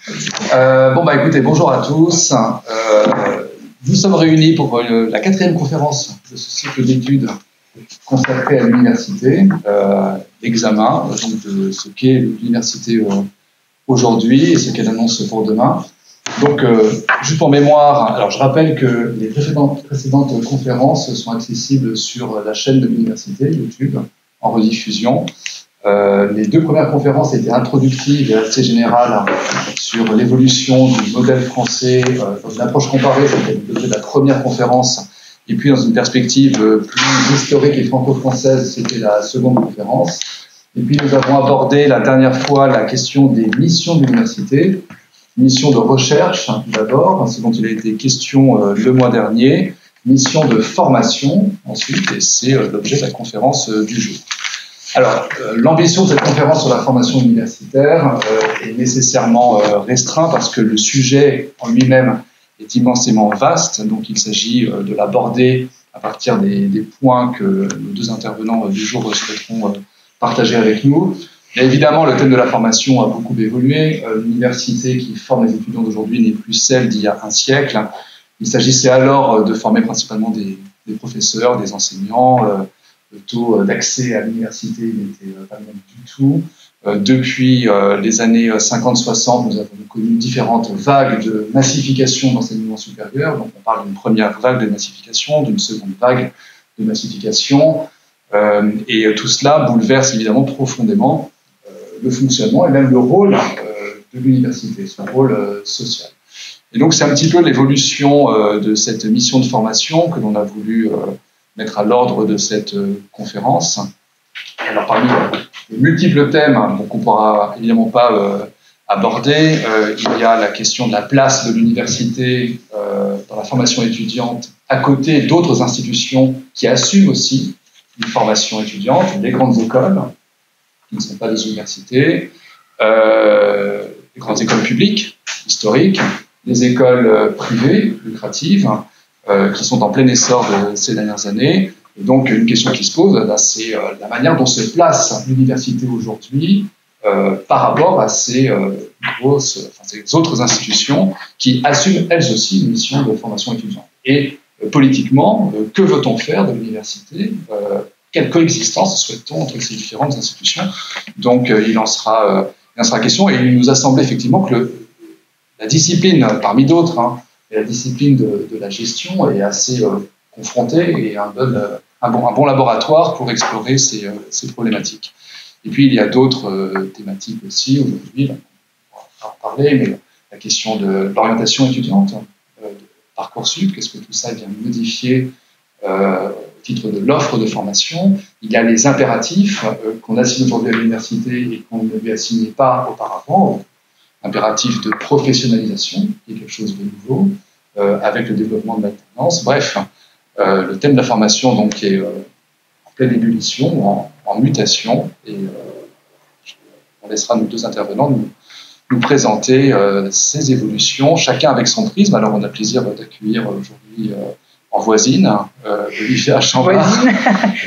Écoutez, bonjour à tous. Nous sommes réunis pour la 4e conférence de ce cycle d'études consacré à l'université, l'examen de ce qu'est l'université aujourd'hui et ce qu'elle annonce pour demain. Donc, juste pour mémoire, alors je rappelle que les précédentes conférences sont accessibles sur la chaîne de l'université, YouTube, en rediffusion. Les 2 premières conférences étaient introductives et assez générales sur l'évolution du modèle français dans une approche comparée, c'était l'objet de la première conférence, et puis dans une perspective plus historique et franco-française, c'était la 2e conférence. Et puis nous avons abordé la dernière fois la question des missions de l'université, mission de recherche d'abord, ce dont il a été question le mois dernier, mission de formation ensuite, et c'est l'objet de la conférence du jour. Alors, l'ambition de cette conférence sur la formation universitaire est nécessairement restreinte parce que le sujet en lui-même est immensément vaste, donc il s'agit de l'aborder à partir des points que nos 2 intervenants du jour souhaiteront partager avec nous. Et évidemment, le thème de la formation a beaucoup évolué. L'université qui forme les étudiants d'aujourd'hui n'est plus celle d'il y a un siècle. Il s'agissait alors de former principalement des professeurs, des enseignants. Le taux d'accès à l'université n'était pas le même du tout. Depuis les années 50-60, nous avons connu différentes vagues de massification de l'enseignement supérieur. Donc on parle d'une première vague de massification, d'une seconde vague de massification. Et tout cela bouleverse évidemment profondément le fonctionnement et même le rôle de l'université, son rôle social. Et donc c'est un petit peu l'évolution de cette mission de formation que l'on a voulu mettre à l'ordre de cette conférence. Alors parmi les multiples thèmes qu'on ne pourra évidemment pas aborder, il y a la question de la place de l'université dans la formation étudiante à côté d'autres institutions qui assument aussi une formation étudiante, les grandes écoles, qui ne sont pas des universités, les grandes écoles publiques, historiques, les écoles privées, lucratives, qui sont en plein essor de ces dernières années. Et donc, une question qui se pose, c'est la manière dont se place l'université aujourd'hui par rapport à ces autres institutions qui assument elles aussi une mission de formation étudiante. Et politiquement, que veut-on faire de l'université quelle coexistence souhaite-t-on entre ces différentes institutions? Donc, il en sera question. Et il nous a semblé effectivement que la discipline, parmi d'autres, la discipline de la gestion est assez confrontée et un bon laboratoire pour explorer ces problématiques. Et puis, il y a d'autres thématiques aussi aujourd'hui, on va en parler, mais la question de l'orientation étudiante, de Parcoursup, qu'est-ce que tout ça vient modifier au titre de l'offre de formation. Il y a les impératifs qu'on assigne aujourd'hui à l'université et qu'on ne lui assignait pas auparavant, impératif de professionnalisation, qui est quelque chose de nouveau, avec le développement de l'alternance. Bref, le thème de la formation donc, est en pleine ébullition, en mutation, et on laissera nos 2 intervenants nous présenter ces évolutions, chacun avec son prisme. Alors on a le plaisir d'accueillir aujourd'hui en voisine, Olivia Chambard,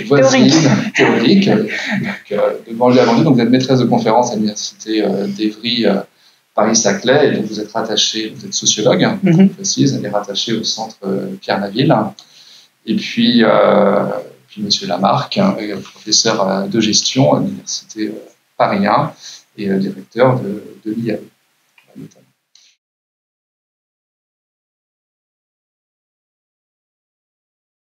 voisine théorique, de Banlieue-Avenue. Donc vous êtes maîtresse de conférence à l'université d'Évry, Paris-Saclay, et donc vous êtes rattachée, vous êtes sociologue, je précise, elle est rattachée au centre Pierre Naville. Et puis Monsieur Lamarck, professeur de gestion à l'université Paris 1 et directeur de l'IAE, notamment.